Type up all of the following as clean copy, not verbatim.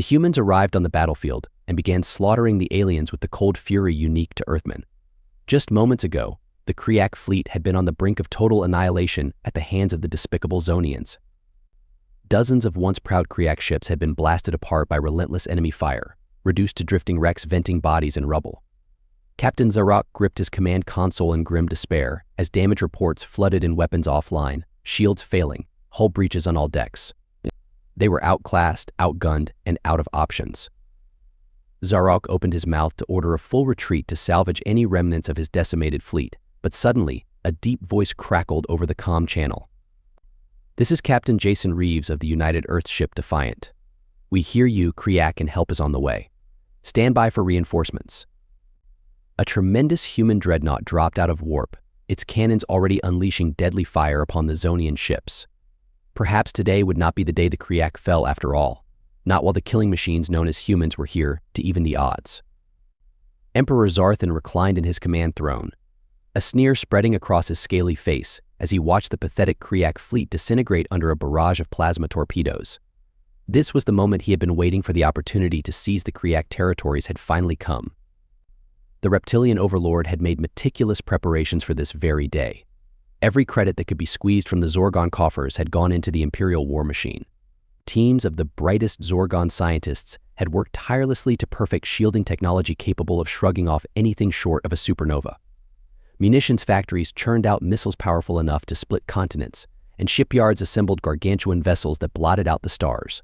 The humans arrived on the battlefield and began slaughtering the aliens with the cold fury unique to Earthmen. Just moments ago, the Kriak fleet had been on the brink of total annihilation at the hands of the despicable Zonians. Dozens of once proud Kriak ships had been blasted apart by relentless enemy fire, reduced to drifting wrecks venting bodies and rubble. Captain Zarok gripped his command console in grim despair as damage reports flooded in weapons offline, shields failing, hull breaches on all decks. They were outclassed, outgunned, and out of options. Zarok opened his mouth to order a full retreat to salvage any remnants of his decimated fleet, but suddenly, a deep voice crackled over the comm channel. "This is Captain Jason Reeves of the United Earth ship Defiant. We hear you, Kriak, and help is on the way. Stand by for reinforcements." A tremendous human dreadnought dropped out of warp, its cannons already unleashing deadly fire upon the Zonian ships. Perhaps today would not be the day the Kriak fell after all, not while the killing machines known as humans were here to even the odds. Emperor Zarthan reclined in his command throne, a sneer spreading across his scaly face as he watched the pathetic Kriak fleet disintegrate under a barrage of plasma torpedoes. This was the moment he had been waiting for. The opportunity to seize the Kriak territories had finally come. The reptilian overlord had made meticulous preparations for this very day. Every credit that could be squeezed from the Zorgon coffers had gone into the Imperial war machine. Teams of the brightest Zorgon scientists had worked tirelessly to perfect shielding technology capable of shrugging off anything short of a supernova. Munitions factories churned out missiles powerful enough to split continents, and shipyards assembled gargantuan vessels that blotted out the stars.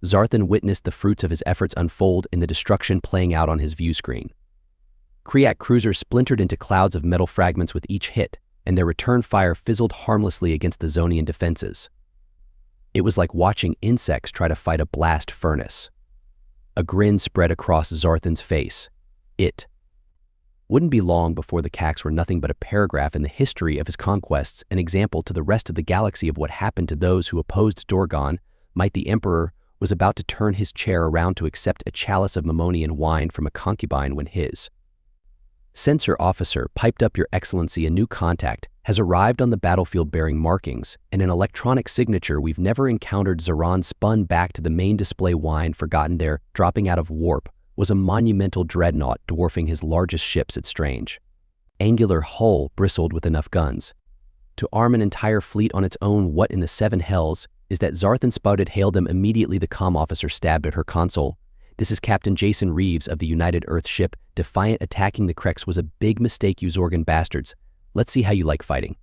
Zarthan witnessed the fruits of his efforts unfold in the destruction playing out on his view screen. Kriak cruisers splintered into clouds of metal fragments with each hit, and their return fire fizzled harmlessly against the Zonian defenses. It was like watching insects try to fight a blast furnace. A grin spread across Zarthan's face. It wouldn't be long before the Kaks were nothing but a paragraph in the history of his conquests, an example to the rest of the galaxy of what happened to those who opposed Dorgon. Might the Emperor was about to turn his chair around to accept a chalice of Mammonian wine from a concubine when his Censor officer piped up, "Your Excellency, a new contact has arrived on the battlefield bearing markings and an electronic signature we've never encountered." Zaran spun back to the main display. Wine forgotten there, dropping out of warp, was a monumental dreadnought dwarfing his largest ships at Strange. Angular hull bristled with enough guns to arm an entire fleet on its own. What in the seven hells is that? Zarthan spouted. "Hail them immediately." The comm officer stabbed at her console. "This is Captain Jason Reeves of the United Earth ship Defiant. Attacking the Kreks was a big mistake, you Zorgon bastards. Let's see how you like fighting."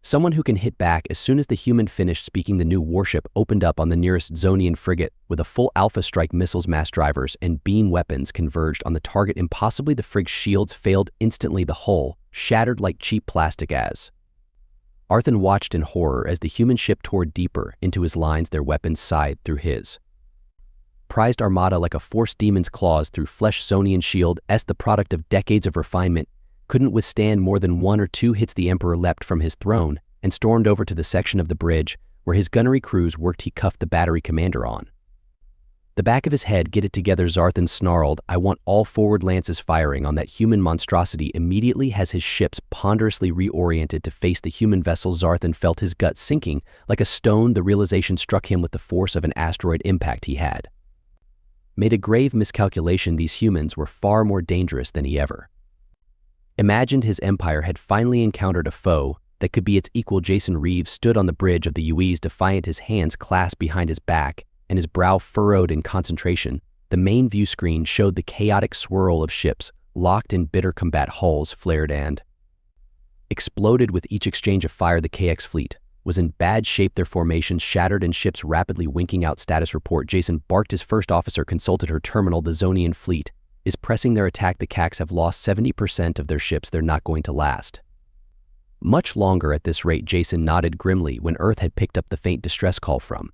Someone who can hit back. As soon as the human finished speaking, the new warship opened up on the nearest Zonian frigate with a full Alpha Strike missiles. Mass drivers and beam weapons converged on the target. Impossibly, the frig's shields failed instantly. The hull shattered like cheap plastic as Arthan watched in horror as the human ship tore deeper into his lines, their weapons scythed through his prized armada like a force demon's claws through flesh. Zonian shield, the product of decades of refinement, couldn't withstand more than one or two hits. The Emperor leapt from his throne and stormed over to the section of the bridge where his gunnery crews worked. He cuffed the battery commander on the back of his head. "Get it together," Zarthan snarled. "I want all forward lances firing on that human monstrosity immediately." As his ships ponderously reoriented to face the human vessel, Zarthan felt his gut sinking like a stone. The realization struck him with the force of an asteroid impact. He had made a grave miscalculation. These humans were far more dangerous than he ever imagined. His empire had finally encountered a foe that could be its equal. Jason Reeves stood on the bridge of the UE's Defiant, his hands clasped behind his back and his brow furrowed in concentration. The main view screen showed the chaotic swirl of ships locked in bitter combat. Hulls flared and exploded with each exchange of fire. The KX fleet was in bad shape, their formations shattered and ships rapidly winking out. Status report. Jason barked. His first officer consulted her terminal. "The Zonian fleet is pressing their attack. The Kaks have lost 70% of their ships. They're not going to last much longer at this rate." Jason nodded grimly when Earth had picked up the faint distress call from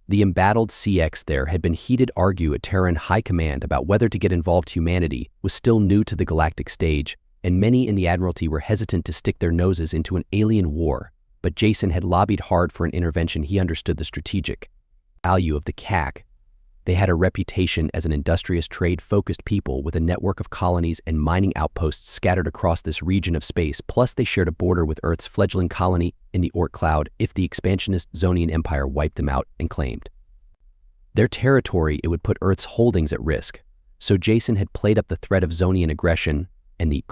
the embattled CX. There had been heated argument at Terran High Command about whether to get involved. Humanity was still new to the galactic stage, and many in the Admiralty were hesitant to stick their noses into an alien war. But Jason had lobbied hard for an intervention. He understood the strategic value of the Kak. They had a reputation as an industrious, trade-focused people with a network of colonies and mining outposts scattered across this region of space. Plus, they shared a border with Earth's fledgling colony in the Oort Cloud if the expansionist Zonian Empire wiped them out and claimed Their territory, it would put Earth's holdings at risk. So Jason had played up the threat of Zonian aggression and the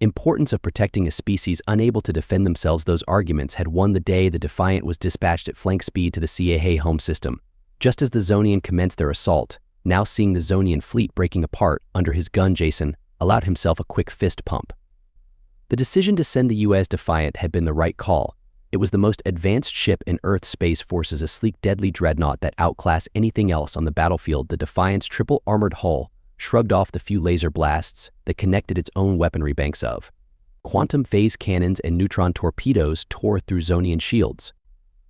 importance of protecting a species unable to defend themselves. Those arguments had won the day the Defiant was dispatched at flank speed to the CAA home system. Just as the Zonian commenced their assault, now seeing the Zonian fleet breaking apart under his gun, Jason allowed himself a quick fist pump. The decision to send the U.S. Defiant had been the right call. It was the most advanced ship in Earth Space Force's, a sleek, deadly dreadnought that outclassed anything else on the battlefield. The Defiant's triple-armored hull shrugged off the few laser blasts that connected its own weaponry banks of quantum phase cannons and neutron torpedoes tore through Zonian shields.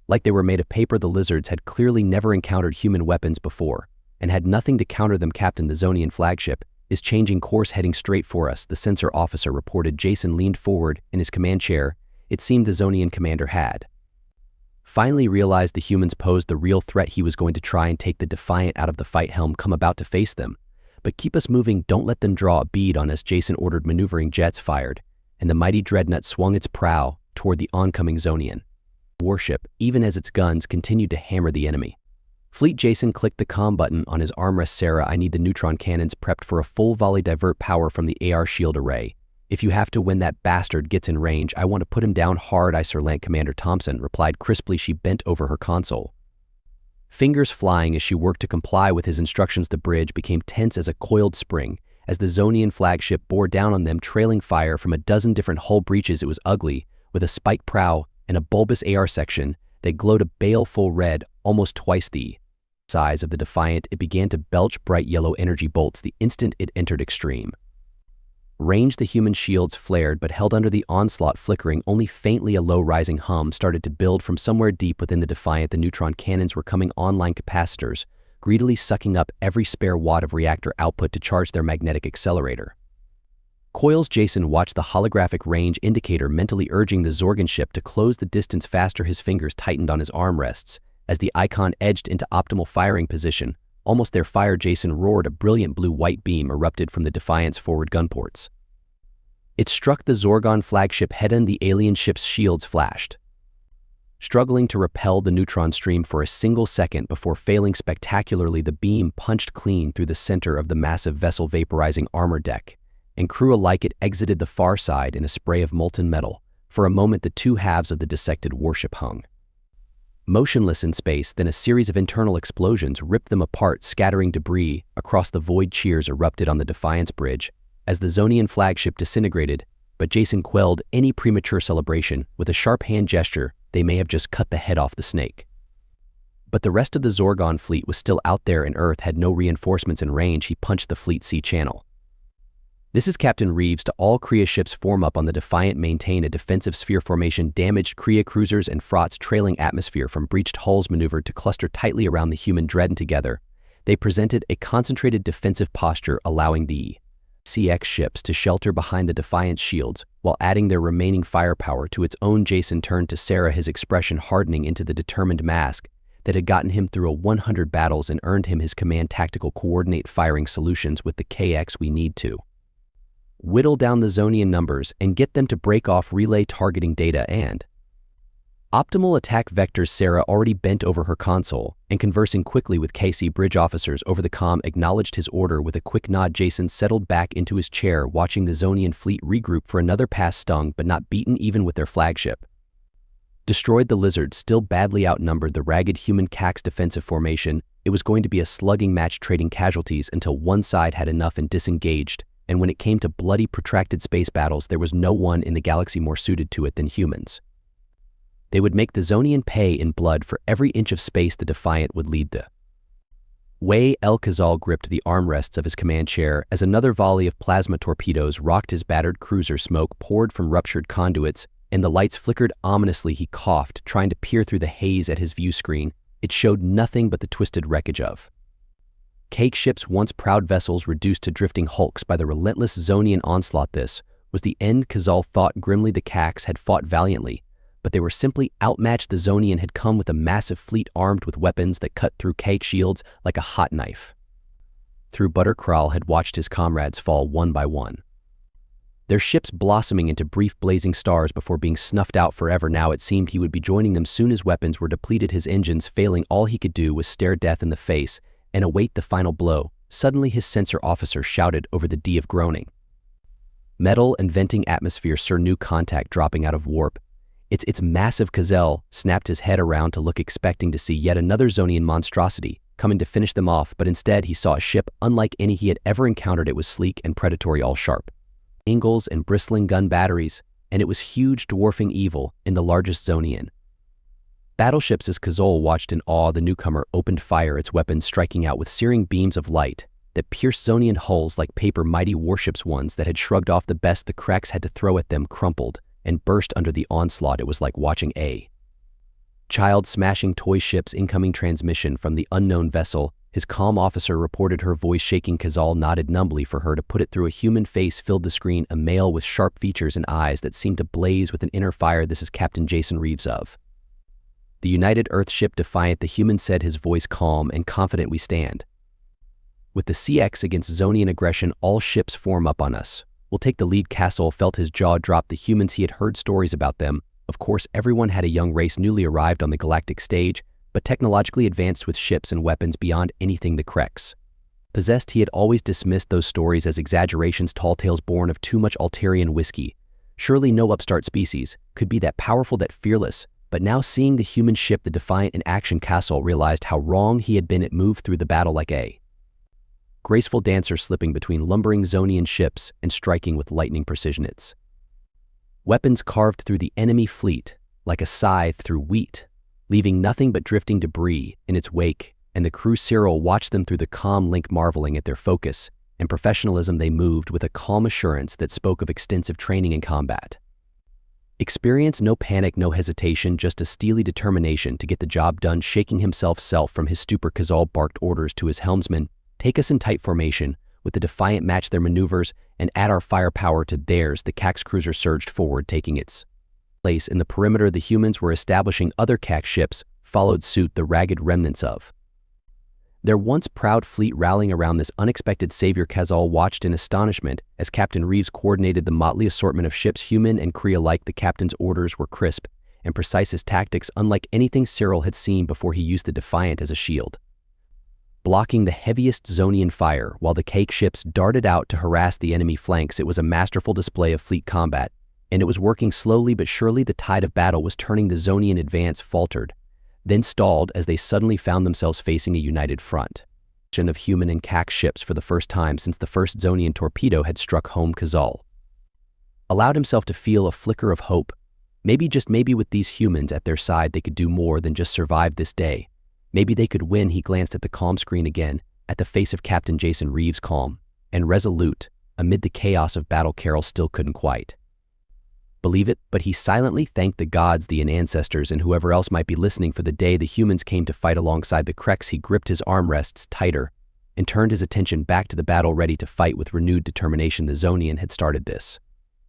Like they were made of paper, the lizards had clearly never encountered human weapons before and had nothing to counter them. Captain, the Zonian flagship is changing course, heading straight for us, the sensor officer reported. Jason leaned forward in his command chair. It seemed the Zonian commander had finally realized the humans posed the real threat. He was going to try and take the Defiant out of the fight. Helm, come about to face them, but keep us moving. Don't let them draw a bead on us, Jason ordered. Maneuvering jets fired, and the mighty dreadnought swung its prow toward the oncoming Zonian warship, even as its guns continued to hammer the enemy fleet. Jason clicked the comm button on his armrest. Sarah, I need the neutron cannons prepped for a full volley. Divert power from the AR shield array. If you have to, when that bastard gets in range, I want to put him down hard. Aye, Sir. Land Commander Thompson replied crisply. She bent over her console, fingers flying as she worked to comply with his instructions. The bridge became tense as a coiled spring as the Zonian flagship bore down on them, trailing fire from a dozen different hull breaches. It was ugly, with a spiked prow and a bulbous AR section that glowed a baleful red, almost twice the size of the Defiant. It began to belch bright yellow energy bolts the instant it entered extreme range. The human shields flared but held under the onslaught, flickering only faintly. A low rising hum started to build from somewhere deep within the Defiant. The neutron cannons were coming online, capacitors greedily sucking up every spare watt of reactor output to charge their magnetic accelerator coils. Jason watched the holographic range indicator mentally urging the Zorgon ship to close the distance faster. His fingers tightened on his armrests as the icon edged into optimal firing position. Almost there. Fire, Jason roared. A brilliant blue-white beam erupted from the Defiant's forward gun ports. It struck the Zorgon flagship head-on. The alien ship's shields flashed, struggling to repel the neutron stream for a single second before failing spectacularly. The beam punched clean through the center of the massive vessel, vaporizing armor deck and crew alike. It exited the far side in a spray of molten metal. For a moment, the two halves of the dissected warship hung motionless in space, then a series of internal explosions ripped them apart, scattering debris across the void. Cheers erupted on the Defiant's bridge as the Zonian flagship disintegrated, but Jason quelled any premature celebration with a sharp hand gesture. They may have just cut the head off the snake. But the rest of the Zorgon fleet was still out there, and Earth had no reinforcements in range. He punched the fleet C channel. This is Captain Reeves. To all Kree ships, form up on the Defiant. Maintain a defensive sphere formation. Damaged Kree cruisers and fraughts trailing atmosphere from breached hulls maneuvered to cluster tightly around the human dread, and together they presented a concentrated defensive posture, allowing the CX ships to shelter behind the Defiant's shields while adding their remaining firepower to its own. Jason turned to Sarah, his expression hardening into the determined mask that had gotten him through 100 battles and earned him his command. Tactical coordinate firing solutions with the KX. We need to whittle down the Zonian numbers and get them to break off relay targeting data and optimal attack vectors. Sarah, already bent over her console and conversing quickly with KC bridge officers over the comm, acknowledged his order with a quick nod. Jason settled back into his chair, watching the Zonian fleet regroup for another pass. Stung but not beaten, even with their flagship destroyed, the lizards still badly outnumbered the ragged human CAX defensive formation. It was going to be a slugging match, trading casualties until one side had enough and disengaged. And when it came to bloody, protracted space battles, there was no one in the galaxy more suited to it than humans. They would make the Zonian pay in blood for every inch of space the Defiant would lead the way. El Cazal gripped the armrests of his command chair as another volley of plasma torpedoes rocked his battered cruiser. Smoke poured from ruptured conduits, and the lights flickered ominously. He coughed, trying to peer through the haze at his view screen. It showed nothing but the twisted wreckage of cake ships, once proud vessels reduced to drifting hulks by the relentless Zonian onslaught. This was the end, Cazal thought grimly. The CAX had fought valiantly, but they were simply outmatched. The Zonian had come with a massive fleet armed with weapons that cut through cake shields like a hot knife. Through butter, Kral had watched his comrades fall one by one. their ships blossoming into brief blazing stars before being snuffed out forever. Now it seemed he would be joining them soon as weapons were depleted, his engines failing. All he could do was stare death in the face and await the final blow. Suddenly his sensor officer shouted over the D of groaning. Metal and venting atmosphere, sir. New contact dropping out of warp. It's massive. Cazell snapped his head around to look, expecting to see yet another Zonian monstrosity coming to finish them off, but instead he saw a ship unlike any he had ever encountered. It was sleek and predatory, all sharp angles and bristling gun batteries, and it was huge, dwarfing evil in the largest Zonian battleships. As Cazell watched in awe, the newcomer opened fire, its weapons striking out with searing beams of light that pierced Zonian hulls like paper. Mighty warships, ones that had shrugged off the best the cracks had to throw at them, crumpled and burst under the onslaught. It was like watching a child smashing toy ships. Incoming transmission from the unknown vessel. His calm officer reported, her voice shaking. Cazell nodded numbly for her to put it through. A human face filled the screen, a male with sharp features and eyes that seemed to blaze with an inner fire. This is Captain Jason Reeves of the United Earth ship Defiant, the human said, his voice calm and confident. We stand with the CX against Zonian aggression. All ships form up on us. We'll take the lead. Castle felt his jaw drop. The humans, he had heard stories about them. Of course, everyone had a young race newly arrived on the galactic stage, but technologically advanced with ships and weapons beyond anything the Krex possessed. He had always dismissed those stories as exaggerations, tall tales born of too much Altarian whiskey. Surely no upstart species could be that powerful, that fearless. But now, seeing the human ship, the Defiant, in action, Castle realized how wrong he had been. It moved through the battle like a graceful dancer, slipping between lumbering Zonian ships and striking with lightning precision. Its weapons carved through the enemy fleet like a scythe through wheat, leaving nothing but drifting debris in its wake. And the crew, Cyril, watched them through the comm link, marveling at their focus and professionalism. They moved with a calm assurance that spoke of extensive training in combat experience. No panic, no hesitation, just a steely determination to get the job done. Shaking himself from his stupor, Cazell barked orders to his helmsman. Take us in tight formation, with the Defiant match their maneuvers and add our firepower to theirs. The CAX cruiser surged forward, taking its place in the perimeter. The humans were establishing. Other CAX ships followed suit, the ragged remnants of their once proud fleet rallying around this unexpected savior. Cazell watched in astonishment as Captain Reeves coordinated the motley assortment of ships, human and Kree alike. The captain's orders were crisp and precise, his tactics unlike anything Cyril had seen before. He used the Defiant as a shield, blocking the heaviest Zonian fire, while the cake ships darted out to harass the enemy flanks. It was a masterful display of fleet combat, and it was working. Slowly but surely the tide of battle was turning. The Zonian advance faltered, then stalled as they suddenly found themselves facing a united front of human and CAX ships. For the first time since the first Zonian torpedo had struck home, Cazell allowed himself to feel a flicker of hope. Maybe, just maybe, with these humans at their side, they could do more than just survive this day. Maybe they could win. He glanced at the comm screen again, at the face of Captain Jason Reeves, calm and resolute amid the chaos of battle. Carol still couldn't quite believe it, but he silently thanked the gods, the ancestors, and whoever else might be listening for the day the humans came to fight alongside the Krex. He gripped his armrests tighter and turned his attention back to the battle, ready to fight with renewed determination. The Zonian had started this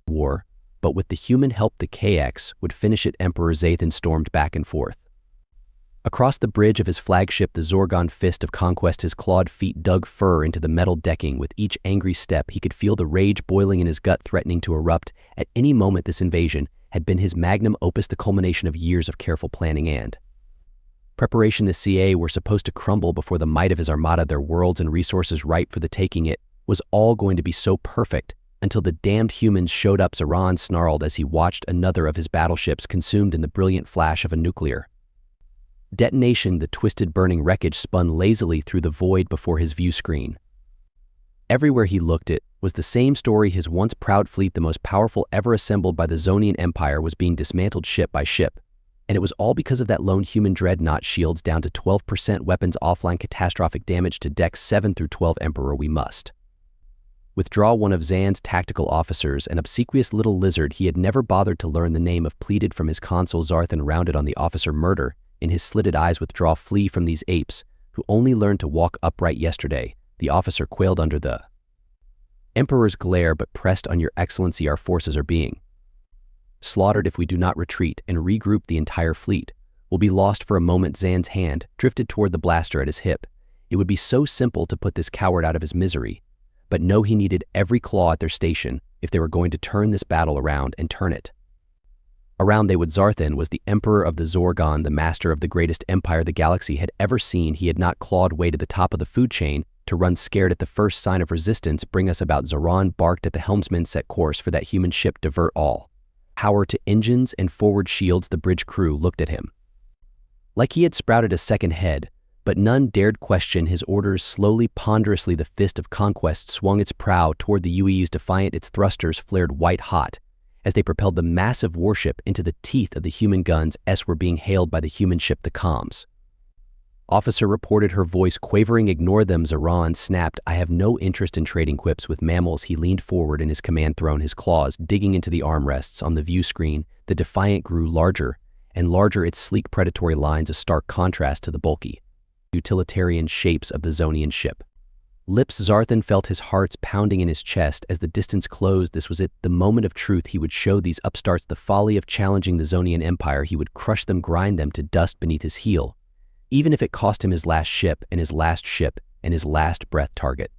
war, but with the human help, the KX would finish it. Emperor Zathan stormed back and forth across the bridge of his flagship, the Zorgon fist of conquest. His clawed feet dug fur into the metal decking. With each angry step, he could feel the rage boiling in his gut, threatening to erupt at any moment. This invasion had been his magnum opus, the culmination of years of careful planning and preparation. The CA were supposed to crumble before the might of his armada, their worlds and resources ripe for the taking. It was all going to be so perfect until the damned humans showed up. Zaran snarled as he watched another of his battleships consumed in the brilliant flash of a nuclear detonation. The twisted, burning wreckage spun lazily through the void before his view screen. Everywhere he looked, it was the same story. His once proud fleet, the most powerful ever assembled by the Zonian Empire, was being dismantled ship by ship. And it was all because of that lone human dreadnought. Shields down to 12%, weapons offline, catastrophic damage to decks 7 through 12. Emperor, we must withdraw. One of Zan's tactical officers, an obsequious little lizard he had never bothered to learn the name of, pleaded from his console. Zarthan rounded on the officer, murder in his slitted eyes. Withdraw, flee from these apes who only learned to walk upright yesterday. The officer quailed under the Emperor's glare, but pressed on. Your Excellency, our forces are being slaughtered. If we do not retreat and regroup, the entire fleet will be lost. For a moment, Zan's hand drifted toward the blaster at his hip. It would be so simple to put this coward out of his misery, but no, he needed every claw at their station if they were going to turn this battle around and turn it. Around they would. Zarthan was the emperor of the Zorgon, the master of the greatest empire the galaxy had ever seen. He had not clawed way to the top of the food chain to run scared at the first sign of resistance. Bring us about. Zoran barked at the helmsman. Set course for that human ship. Divert all power to engines and forward shields. The bridge crew looked at him like he had sprouted a second head, but none dared question his orders. Slowly, ponderously, the fist of conquest swung its prow toward the UEU's defiant. Its thrusters flared white hot as they propelled the massive warship into the teeth of the human guns. Were being hailed by the human ship. The comms officer reported, her voice quavering. Ignore them, Zoran snapped. I have no interest in trading quips with mammals. He leaned forward in his command throne, his claws digging into the armrests on the view screen. The Defiant grew larger and larger, its sleek predatory lines a stark contrast to the bulky, utilitarian shapes of the Zonian ship. Lips. Zarthan felt his heart's pounding in his chest as the distance closed. This was it, the moment of truth. He would show these upstarts the folly of challenging the Zonian Empire. He would crush them, grind them to dust beneath his heel, even if it cost him his last ship and his last ship and his last breath. Target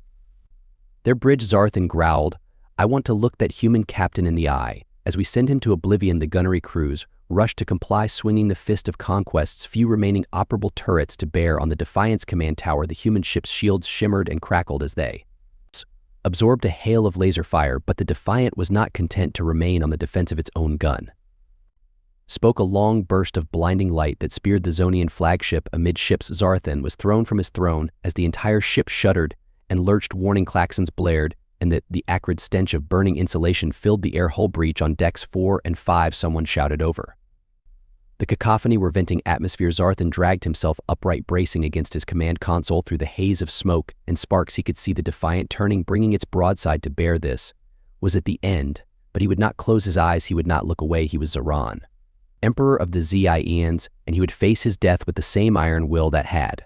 their bridge. Zarthan growled, I want to look that human captain in the eye. As we send him to oblivion. The gunnery crews rushed to comply, swinging the fist of conquest's few remaining operable turrets to bear on the Defiant's command tower. The human ship's shields shimmered and crackled as they absorbed a hail of laser fire, but the Defiant was not content to remain on the defense of its own gun. Spoke a long burst of blinding light that speared the Zonian flagship amidships. Zarthan was thrown from his throne as the entire ship shuddered and lurched. Warning klaxons blared, and the acrid stench of burning insulation filled the air. Hull breach on decks 4 and 5, someone shouted over the cacophony. Were venting atmosphere. Zarthan dragged himself upright, bracing against his command console. Through the haze of smoke and sparks he could see the Defiant turning, bringing its broadside to bear. This was at the end, but he would not close his eyes. He would not look away. He was Zoran, emperor of the Zeeans, and he would face his death with the same iron will that had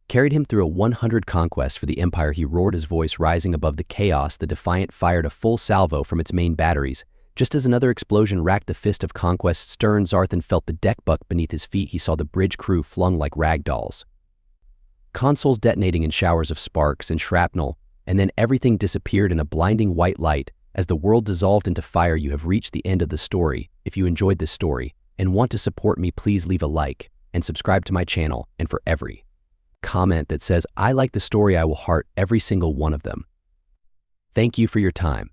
carried him through a 100 conquests for the Empire. He roared, his voice rising above the chaos. The Defiant fired a full salvo from its main batteries. Just as another explosion racked the fist of conquest's stern, Zarthan felt the deck buck beneath his feet. He saw the bridge crew flung like rag dolls, consoles detonating in showers of sparks and shrapnel, and then everything disappeared in a blinding white light as the world dissolved into fire. You have reached the end of the story. If you enjoyed this story and want to support me, please leave a like and subscribe to my channel. And for every comment that says I like the story, I will heart every single one of them. Thank you for your time.